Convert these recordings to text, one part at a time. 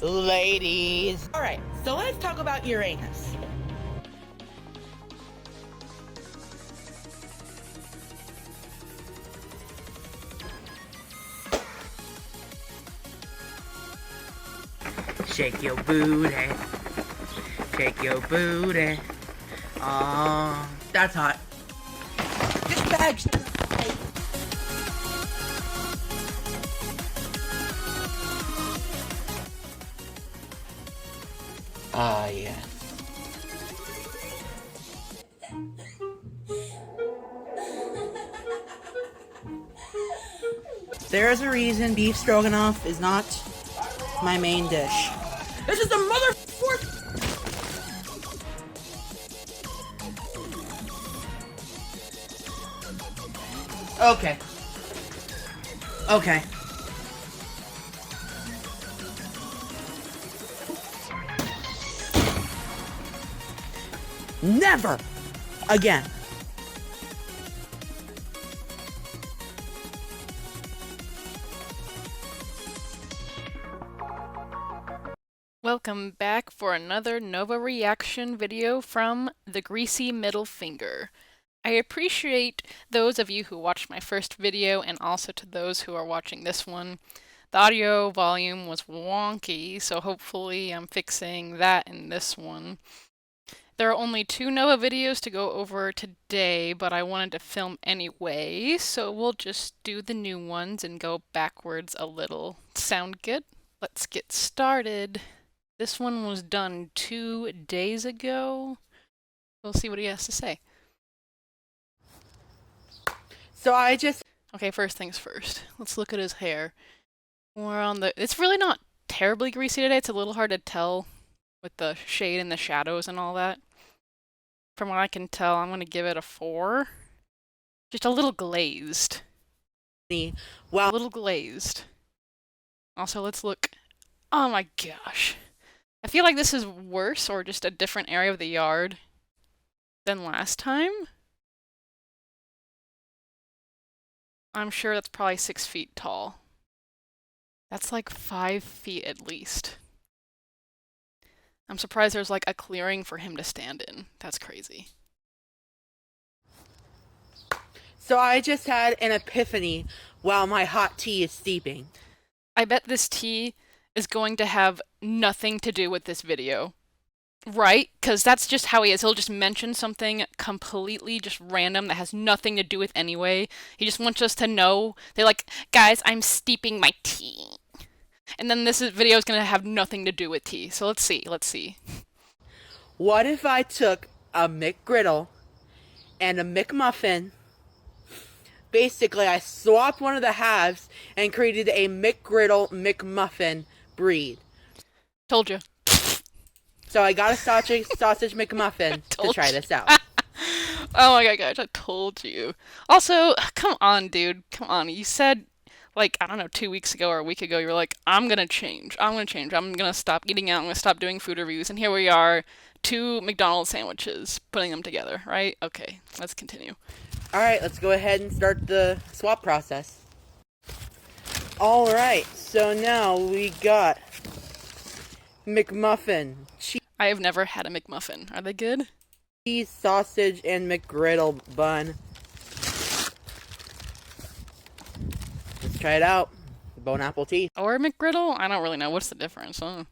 Ladies. Alright, so let's talk about Uranus. Shake your booty. Shake your booty. Oh, that's hot. This bag's tight. Ah, yeah. There's a reason beef stroganoff is not my main dish. This is the mother fork. Okay. Okay. Never again. Welcome back for another Nova reaction video from the Greasy Middle Finger. I appreciate those of you who watched my first video and also to those who are watching this one. The audio volume was wonky, so hopefully I'm fixing that in this one. There are only 2 Nova videos to go over today, but I wanted to film anyway, so we'll just do the new ones and go backwards a little. Sound good? Let's get started. This one was done 2 days ago. We'll see what he has to say. So I just... Okay, first things first. Let's look at his hair. We're on the... It's really not terribly greasy today. It's a little hard to tell with the shade and the shadows and all that. From what I can tell, I'm going to give it a 4. Just a little glazed. Wow. A little glazed. Also, let's look... Oh my gosh. I feel like this is worse or just a different area of the yard than last time. I'm sure that's probably 6 feet tall. That's like 5 feet at least. I'm surprised there's like a clearing for him to stand in. That's crazy. So I just had an epiphany while my hot tea is steeping. I bet this tea is going to have nothing to do with this video. Right? Because that's just how he is. He'll just mention something completely just random that has nothing to do with anyway. He just wants us to know. They're like, guys, I'm steeping my tea. And then this video is going to have nothing to do with tea. So let's see. What if I took a McGriddle and a McMuffin? Basically, I swapped one of the halves and created a McGriddle McMuffin breed. Told you. So I got a sausage McMuffin to try this out. Oh my god, guys, I told you. Also, come on, dude. Come on. You said, like, I don't know, 2 weeks ago or a week ago, you were like, I'm gonna change. I'm gonna stop eating out. I'm gonna stop doing food reviews. And here we are, 2 McDonald's sandwiches, putting them together, right? Okay, let's continue. Alright, let's go ahead and start the swap process. Alright, so now we got McMuffin, I have never had a McMuffin. Are they good? cheese, sausage, and McGriddle bun. Let's try it out. Bone apple tea. Or McGriddle? I don't really know. What's the difference? Huh?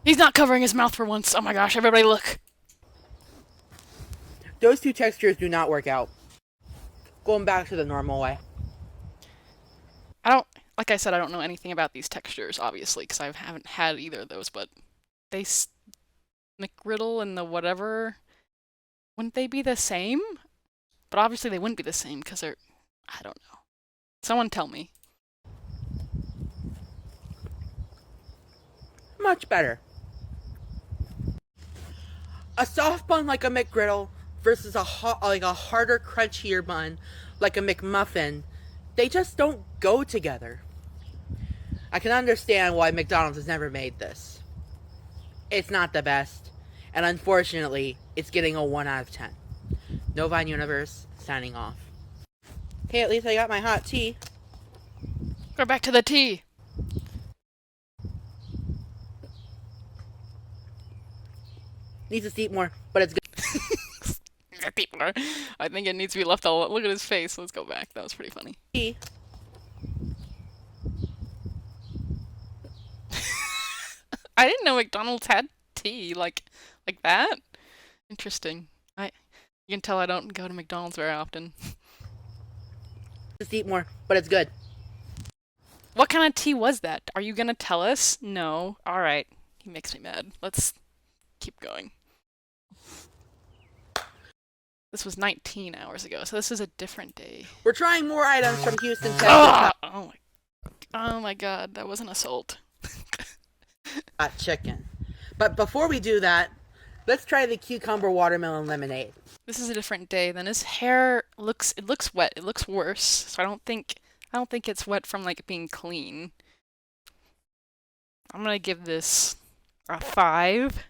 He's not covering his mouth for once. Oh my gosh, everybody look. Those 2 textures do not work out. Going back to the normal way. Like I said, I don't know anything about these textures, obviously, because I haven't had either of those, but McGriddle and the whatever, wouldn't they be the same? But obviously they wouldn't be the same, because they're, I don't know. Someone tell me. Much better. A soft bun like a McGriddle versus a harder, crunchier bun like a McMuffin, they just don't go together. I can understand why McDonald's has never made this. It's not the best, and unfortunately, it's getting a 1 out of 10. Novine Universe, signing off. Okay, at least I got my hot tea. Go back to the tea. Needs to steep more, but it's good. I think it needs to be left all. Look at his face. Let's go back. That was pretty funny. Tea. I didn't know McDonald's had tea like that. Interesting. You can tell I don't go to McDonald's very often. Just eat more, but it's good. What kind of tea was that? Are you gonna tell us? No. All right. He makes me mad. Let's keep going. This was 19 hours ago, so this is a different day. We're trying more items from Houston, Texas. Oh my god, that was an assault. Hot chicken. But before we do that, let's try the cucumber watermelon lemonade. This is a different day. Then his hair looks wet. It looks worse. So I don't think it's wet from like being clean. I'm gonna give this a 5.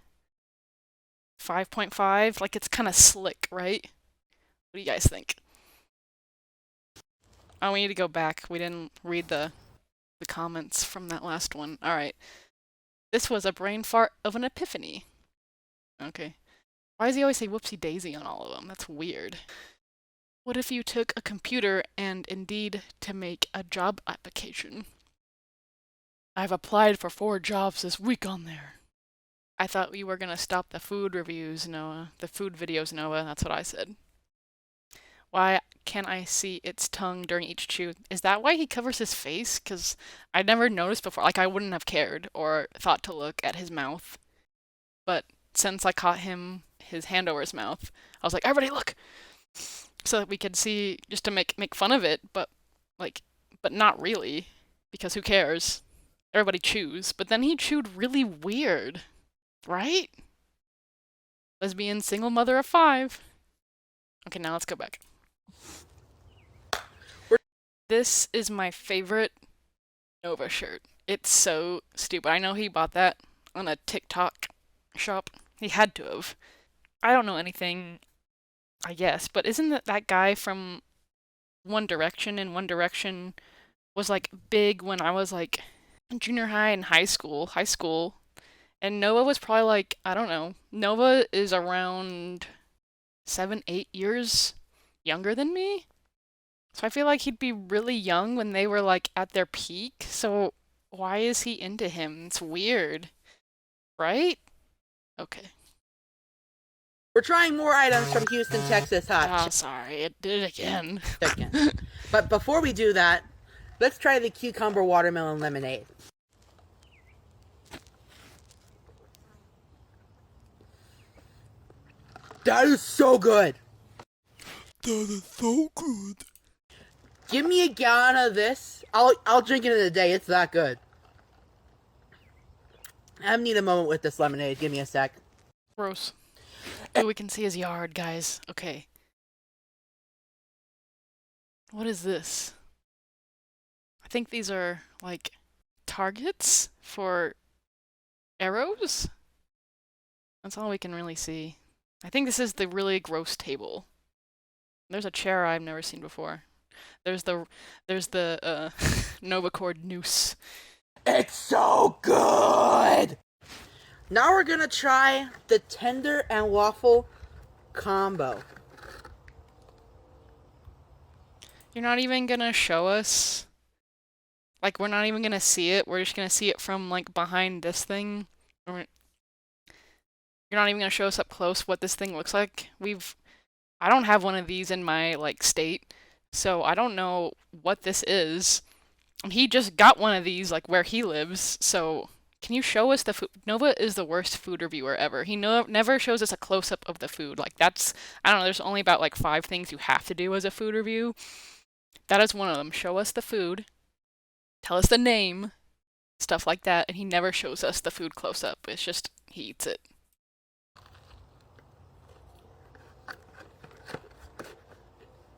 5.5. Like it's kind of slick, right? What do you guys think? Oh, we need to go back. We didn't read the comments from that last one. All right. This was a brain fart of an epiphany. Okay. Why does he always say whoopsie daisy on all of them? That's weird. What if you took a computer and Indeed to make a job application? I've applied for 4 jobs this week on there. I thought we were gonna stop the food reviews, Noah. The food videos, Noah. That's what I said. Why can't I see its tongue during each chew? Is that why he covers his face? Because I never noticed before. Like, I wouldn't have cared or thought to look at his mouth. But since I caught his hand over his mouth, I was like, everybody look! So that we could see, just to make fun of it, but not really. Because who cares? Everybody chews. But then he chewed really weird. Right? Lesbian single mother of 5. Okay, now let's go back. This is my favorite Nova shirt. It's so stupid. I know he bought that on a TikTok shop. He had to have. I don't know anything, I guess, but isn't that guy from One Direction? And One Direction was like big when I was like junior high and high school. And Noah was probably like, I don't know. Noah is around 7, 8 years younger than me. So I feel like he'd be really young when they were like at their peak. So why is he into him? It's weird. Right? Okay. We're trying more items from Houston, Texas. Hot sorry. It did it again. chicken. But before we do that, let's try the cucumber watermelon lemonade. That is so good. That is so good. Give me a gallon of this. I'll drink it in a day. It's that good. I need a moment with this lemonade. Give me a sec. Gross. Oh, we can see his yard, guys. Okay. What is this? I think these are, like, targets for arrows? That's all we can really see. I think this is the really gross table. There's a chair I've never seen before. There's the Novacord noose. It's so good! Now we're gonna try the tender and waffle combo. You're not even gonna show us? Like, we're not even gonna see it? We're just gonna see it from, like, behind this thing? You're not even gonna show us up close what this thing looks like? I don't have one of these in my, like, state, so I don't know what this is. He just got one of these, like, where he lives, so can you show us the food? Nova is the worst food reviewer ever. He never shows us a close-up of the food. Like, that's, I don't know, there's only about, like, 5 things you have to do as a food review. That is one of them. Show us the food. Tell us the name. Stuff like that, and he never shows us the food close-up. It's just, he eats it.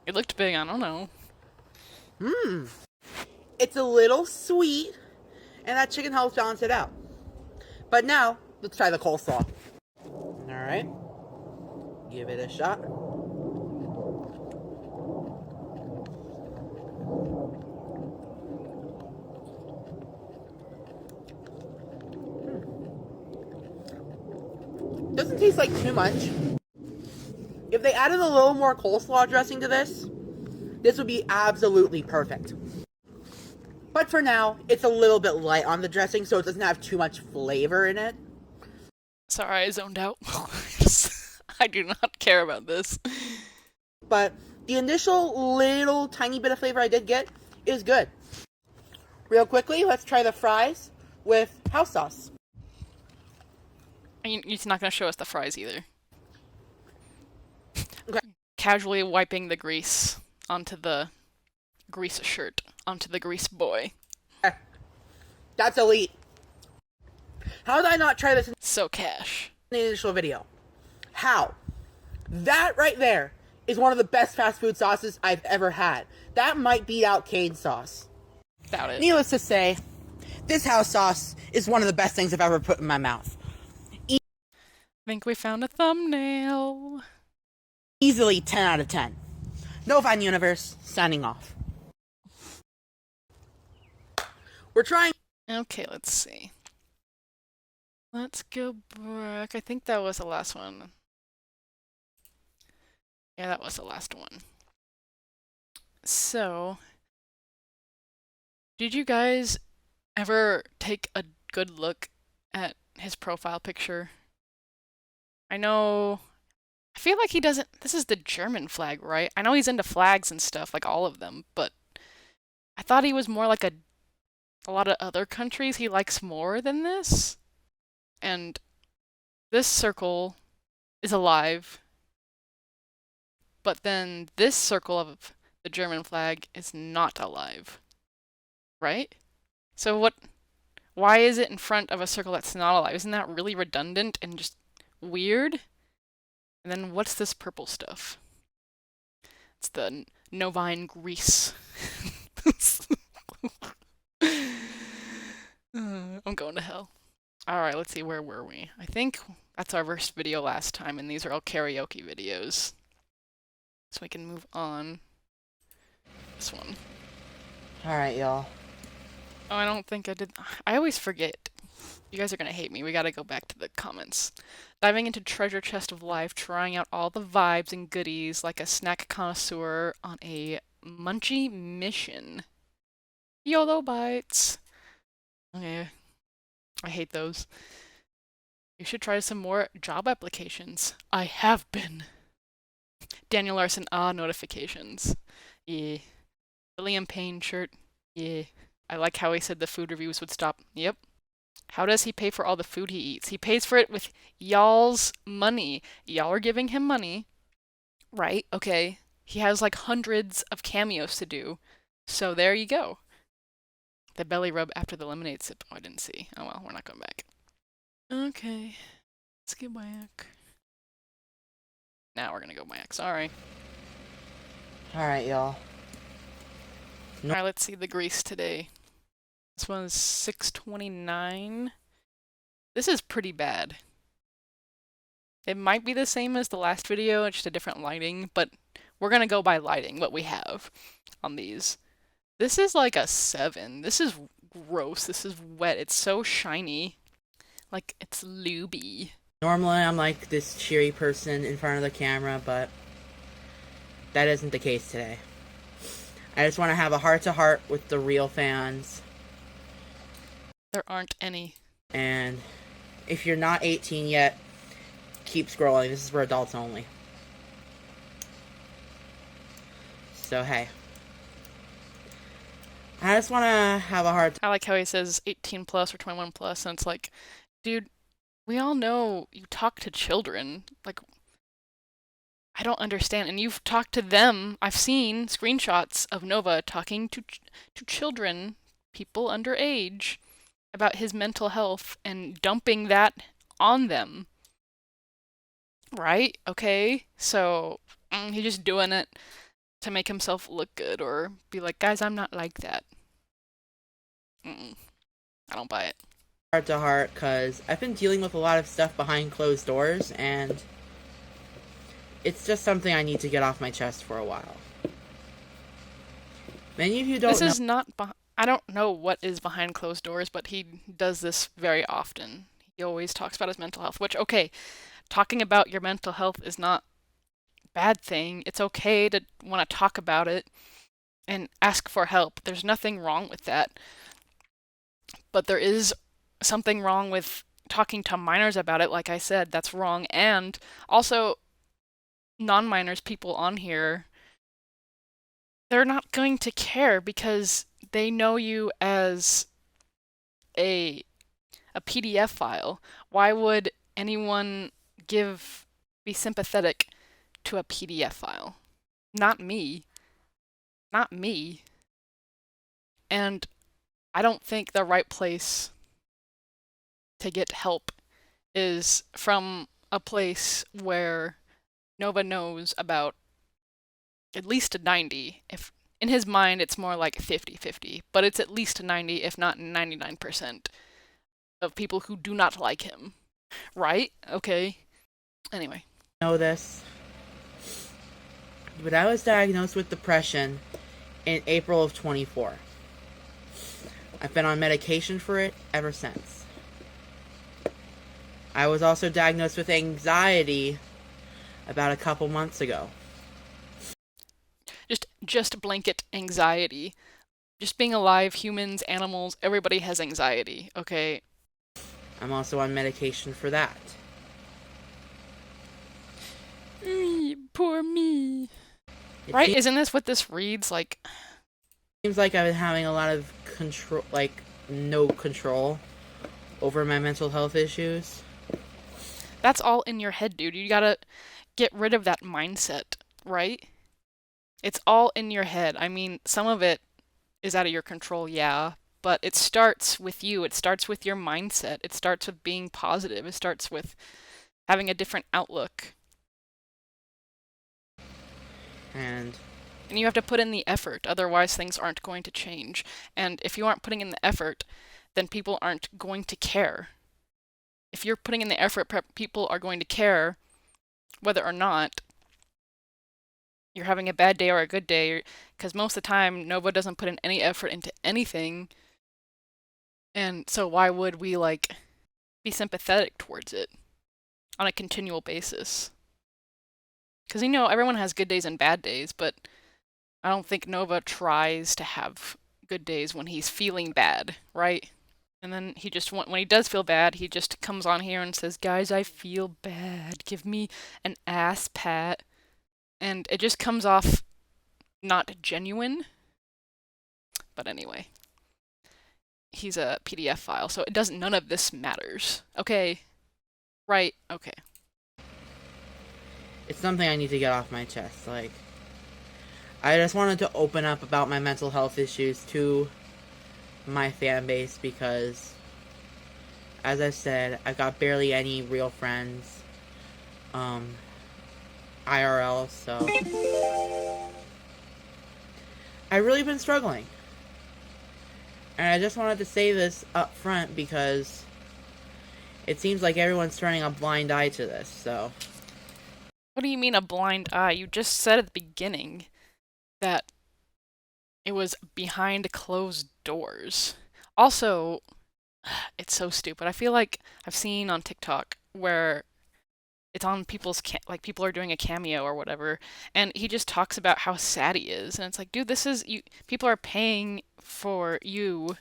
It looked big, I don't know. It's a little sweet, and that chicken helps balance it out. But now, let's try the coleslaw. Alright. Give it a shot. doesn't taste like too much. If they added a little more coleslaw dressing to this would be absolutely perfect. But for now, it's a little bit light on the dressing, so it doesn't have too much flavor in it. Sorry, I zoned out. I do not care about this. But the initial little tiny bit of flavor I did get is good. Real quickly, let's try the fries with house sauce. You're not going to show us the fries either. Okay. Casually wiping the grease onto the grease shirt, onto the grease boy. That's elite. How did I not try this in So cash. the initial video? How? That right there is one of the best fast food sauces I've ever had. That might beat out cane sauce. Doubt it. Needless to say, this house sauce is one of the best things I've ever put in my mouth. Think we found a thumbnail. Easily 10 out of 10. Novine Universe, signing off. We're trying. Okay, let's see. Let's go back. I think that was the last one. Yeah, that was the last one. So, did you guys ever take a good look at his profile picture? I feel like he doesn't. This is the German flag, right? I know he's into flags and stuff, like all of them, but I thought he was more like a lot of other countries he likes more than this. And this circle is alive, but then this circle of the German flag is not alive, right? So why is it in front of a circle that's not alive? Isn't that really redundant and just weird? And then what's this purple stuff? It's the Novine grease. I'm going to hell. Alright, let's see, where were we? I think that's our first video last time, and these are all karaoke videos. So we can move on. This one. Alright, y'all. Oh, I don't think I did. I always forget. You guys are gonna hate me. We gotta go back to the comments. Diving into treasure chest of life, trying out all the vibes and goodies like a snack connoisseur on a munchie mission. YOLO bites. Okay. I hate those. You should try some more job applications. I have been. Daniel Larson, notifications. Yeah. The Liam Payne shirt. Yeah. I like how he said the food reviews would stop. Yep. How does he pay for all the food he eats? He pays for it with y'all's money. Y'all are giving him money. Right? Okay. He has like hundreds of cameos to do. So there you go. The belly rub after the lemonade sip. Oh, I didn't see. Oh well, we're not going back. Okay. Let's get back. Now we're gonna go back. Sorry. Alright, y'all. Alright, let's see the grease today. This one's 629. This is pretty bad. It might be the same as the last video, it's just a different lighting, but we're gonna go by lighting, what we have on these. This is like a 7. This is gross. This is wet. It's so shiny. Like, it's lubey. Normally, I'm like this cheery person in front of the camera, but that isn't the case today. I just want to have a heart-to-heart with the real fans. There aren't any. And if you're not 18 yet, keep scrolling. This is for adults only. So, hey. I just want to have a hard time. I like how he says 18 plus or 21 plus, and it's like, dude, we all know you talk to children. Like, I don't understand. And you've talked to them. I've seen screenshots of Nova talking to children, people underage, about his mental health and dumping that on them. Right? Okay? So, he's just doing it to make himself look good or be like, guys, I'm not like that. I don't buy it. Heart to heart, because I've been dealing with a lot of stuff behind closed doors, and it's just something I need to get off my chest for a while. Many of you don't know. This is not. I don't know what is behind closed doors, but he does this very often. He always talks about his mental health, which, okay, talking about your mental health is not a bad thing. It's okay to want to talk about it and ask for help. There's nothing wrong with that. But there is something wrong with talking to minors about it. Like I said, that's wrong. And also, non-minors, people on here, they're not going to care because they know you as a PDF file. Why would anyone be sympathetic to a PDF file? Not me. Not me. And I don't think the right place to get help is from a place where Nova knows about at least a 90. If in his mind it's more like 50-50, but it's at least a 90, if not 99% of people who do not like him. Right? Okay. Anyway. Know this, but I was diagnosed with depression in April of 24. I've been on medication for it ever since. I was also diagnosed with anxiety about a couple months ago. Just blanket anxiety. Just being alive, humans, animals, everybody has anxiety, okay? I'm also on medication for that. Poor me. It Right? Isn't this what this reads like? seems like I've been having a lot of control, like no control over my mental health issues. That's all in your head, dude. You gotta get rid of that mindset, right? It's all in your head. I mean, some of it is out of your control, yeah, but it starts with you. It starts with your mindset. It starts with being positive. It starts with having a different outlook. And you have to put in the effort, otherwise things aren't going to change. And if you aren't putting in the effort, then people aren't going to care. If you're putting in the effort, people are going to care whether or not you're having a bad day or a good day, because most of the time Nova doesn't put in any effort into anything, and so why would we be sympathetic towards it on a continual basis? Because everyone has good days and bad days, but I don't think Nova tries to have good days when he's feeling bad, right? And then when he does feel bad, he just comes on here and says, "Guys, I feel bad. Give me an ass pat." And it just comes off not genuine. But anyway, he's a PDF file, so none of this matters. Okay. Right, okay. it's something I need to get off my chest. I just wanted to open up about my mental health issues to my fan base because, as I said, I've got barely any real friends, IRL, so I've really been struggling. And I just wanted to say this up front because it seems like everyone's turning a blind eye to this, so. What do you mean a blind eye? You just said at the beginning that it was behind closed doors. Also, it's so stupid. I feel like I've seen on TikTok where it's on people's people are doing a cameo or whatever, and he just talks about how sad he is, and it's like, dude, people are paying for you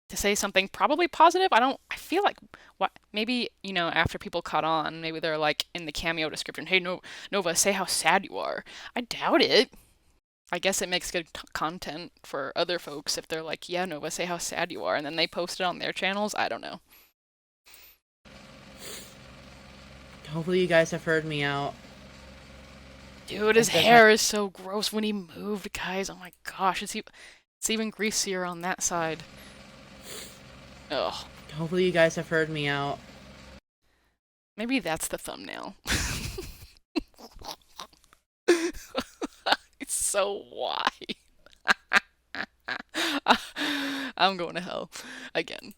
to say something probably positive. I feel like maybe, after people caught on, maybe they're like in the cameo description, "Hey, Nova, say how sad you are." I doubt it. I guess it makes good content for other folks if they're like, "Yeah, Nova, say how sad you are," and then they post it on their channels. I don't know. Hopefully you guys have heard me out. Dude, his hair is so gross when he moved, guys. Oh my gosh, it's even greasier on that side. Ugh. Hopefully you guys have heard me out. Maybe that's the thumbnail. It's so wide. I'm going to hell again.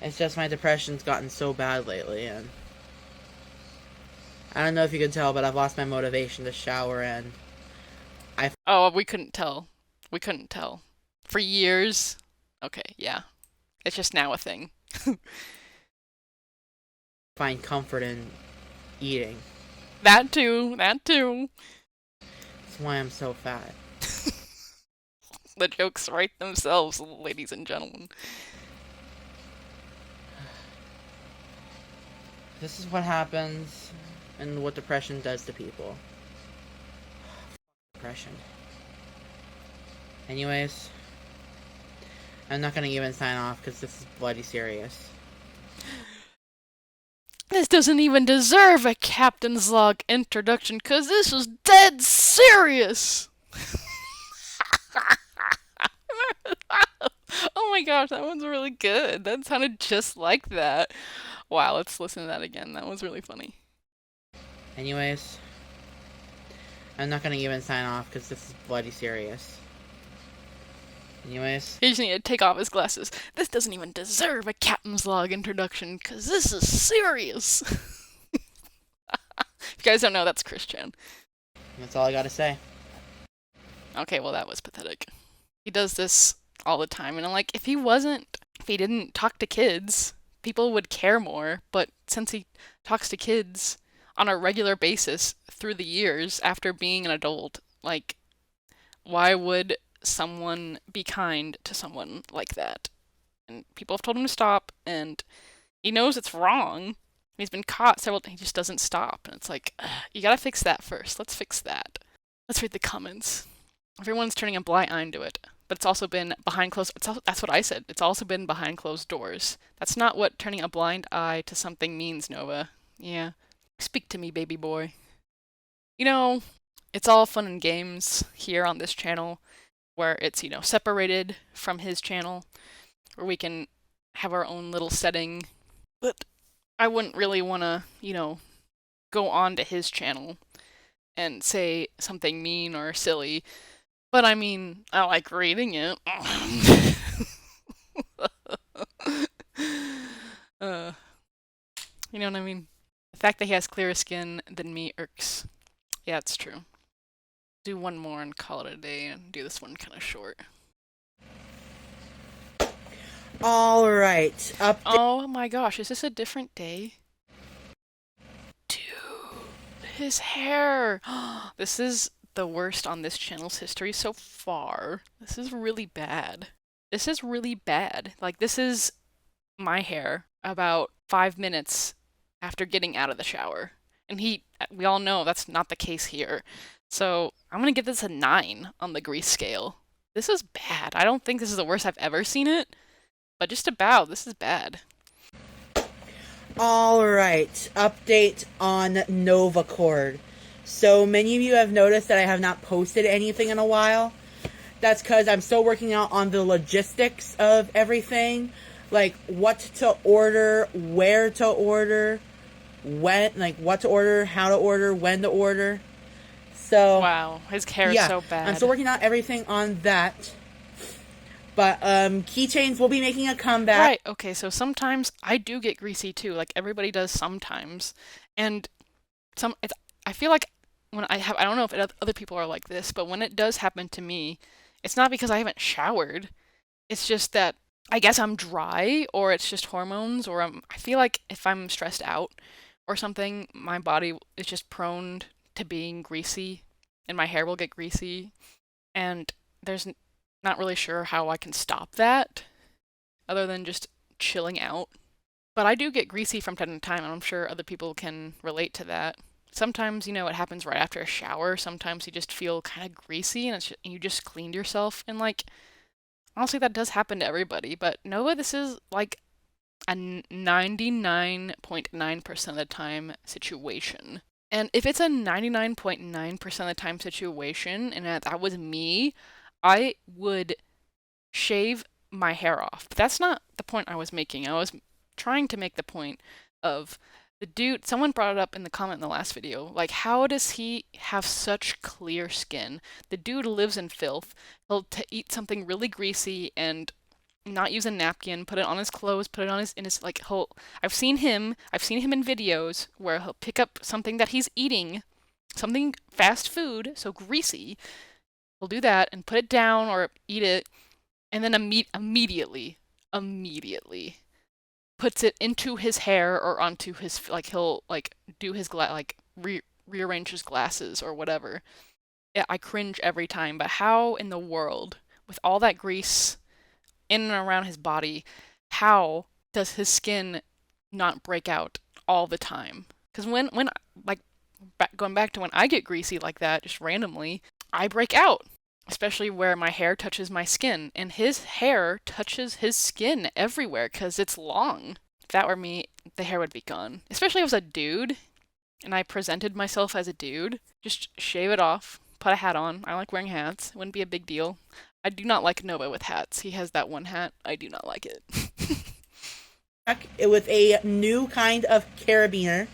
It's just my depression's gotten so bad lately, and I don't know if you can tell, but I've lost my motivation to shower, and Oh, we couldn't tell. We couldn't tell. For years? Okay, yeah. It's just now a thing. find comfort in eating. That too, that too. That's why I'm so fat. The jokes write themselves, ladies and gentlemen. This is what happens and what depression does to people. Depression. Anyways, I'm not gonna even sign off because this is bloody serious. This doesn't even deserve a captain's log introduction, cause this is dead serious! Oh my gosh, that one's really good. That sounded just like that. Wow, let's listen to that again. That was really funny. Anyways, I'm not gonna even sign off because this is bloody serious. Anyways. He just need to take off his glasses. This doesn't even deserve a captain's log introduction, cause this is serious. If you guys don't know, that's Christian. That's all I gotta say. Okay, well that was pathetic. He does this all the time, and I'm like, if he didn't talk to kids, people would care more, but since he talks to kids on a regular basis through the years after being an adult, like, why would someone be kind to someone like that? And people have told him to stop, and he knows it's wrong. He's been caught several times. He just doesn't stop, and it's like, you gotta fix that first. Let's fix that. Let's read the comments. Everyone's turning a blind eye to it, but it's also been behind closed. That's what I said. It's also been behind closed doors. That's not what turning a blind eye to something means, Nova. Yeah, speak to me, baby boy. You know, it's all fun and games here on this channel, where it's, separated from his channel, where we can have our own little setting. But I wouldn't really want to, go on to his channel and say something mean or silly. But I mean, I like reading it. You know what I mean? The fact that he has clearer skin than me irks. Yeah, it's true. Do one more and call it a day, and do this one kind of short. Alright, Oh my gosh, is this a different day? Dude, his hair! This is the worst on this channel's history so far. This is really bad. This is really bad. Like, this is my hair about 5 minutes after getting out of the shower. And we all know that's not the case here. So I'm gonna give this a 9 on the grease scale. This is bad. I don't think this is the worst I've ever seen it, but just about, this is bad. Alright, update on Novacord. So many of you have noticed that I have not posted anything in a while. That's because I'm still working out on the logistics of everything. Like what to order, where to order, when, like what to order, how to order, when to order. So wow, his hair is so bad. I'm still working out everything on that. But keychains will be making a comeback. Right, okay, so sometimes I do get greasy too, like everybody does sometimes. And I feel like when I don't know if other people are like this, but when it does happen to me, it's not because I haven't showered. It's just that I guess I'm dry, or it's just hormones, or I feel like if I'm stressed out or something, my body is just prone to being greasy, and my hair will get greasy, and there's not really sure how I can stop that, other than just chilling out. But I do get greasy from time to time, and I'm sure other people can relate to that. Sometimes, it happens right after a shower. Sometimes you just feel kind of greasy, and you just cleaned yourself, and like, honestly, that does happen to everybody. But Nova, this is like a 99.9% of the time situation. And if it's a 99.9% of the time situation, and that was me, I would shave my hair off. But that's not the point I was making. I was trying to make the point of the dude. Someone brought it up in the comment in the last video. Like, how does he have such clear skin? The dude lives in filth. He'll eat something really greasy and not use a napkin, put it on his clothes, put it on in his, like, I've seen him in videos where he'll pick up something that he's eating, something fast food, so greasy. He'll do that and put it down or eat it, and then immediately puts it into his hair or onto his, like, he'll like do his rearrange his glasses or whatever. Yeah, I cringe every time. But how in the world, with all that grease in and around his body, how does his skin not break out all the time? Because when like going back to when I get greasy like that, just randomly, I break out, especially where my hair touches my skin, and his hair touches his skin everywhere because it's long. If that were me, the hair would be gone. Especially if I was a dude and I presented myself as a dude, just shave it off, put a hat on. I like wearing hats. It wouldn't be a big deal. I do not like Nova with hats. He has that one hat. I do not like it. With a new kind of carabiner.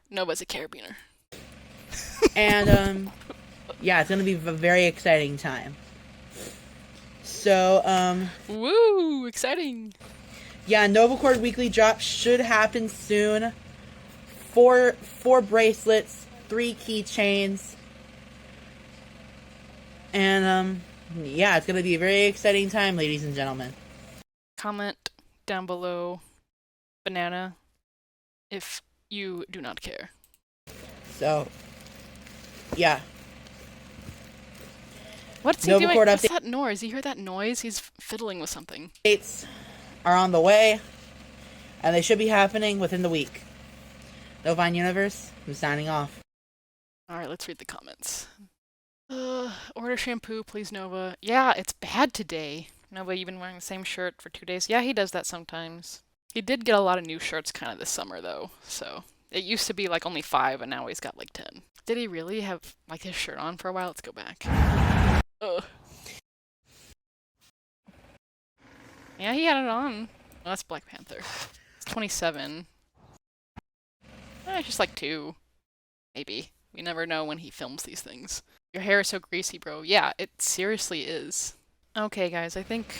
Nova's a carabiner. And yeah, it's gonna be a very exciting time. So Woo! Exciting! yeah, Novacord weekly drop should happen soon. Four bracelets, 3 keychains, and yeah, it's gonna be a very exciting time, ladies and gentlemen. Comment down below, banana, if you do not care. So yeah. What's he doing? What's that noise? You hear that noise? He's fiddling with something. Updates are on the way, and they should be happening within the week. Novine Universe, I'm signing off. Alright, let's read the comments. Order shampoo, please, Nova. Yeah, it's bad today. Nova, you've been wearing the same shirt for 2 days. Yeah, he does that sometimes. He did get a lot of new shirts kind of this summer, though, so. It used to be like only 5, and now he's got like 10. Did he really have like his shirt on for a while? Let's go back. Ugh. Yeah, he had it on. Oh, that's Black Panther. It's 27. Just like 2. Maybe. We never know when he films these things. Your hair is so greasy, bro. Yeah, it seriously is. Okay, guys, I think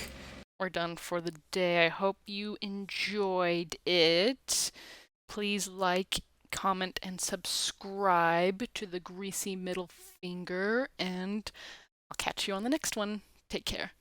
we're done for the day. I hope you enjoyed it. Please like, comment, and subscribe to the Greasy Middle Finger, and I'll catch you on the next one. Take care.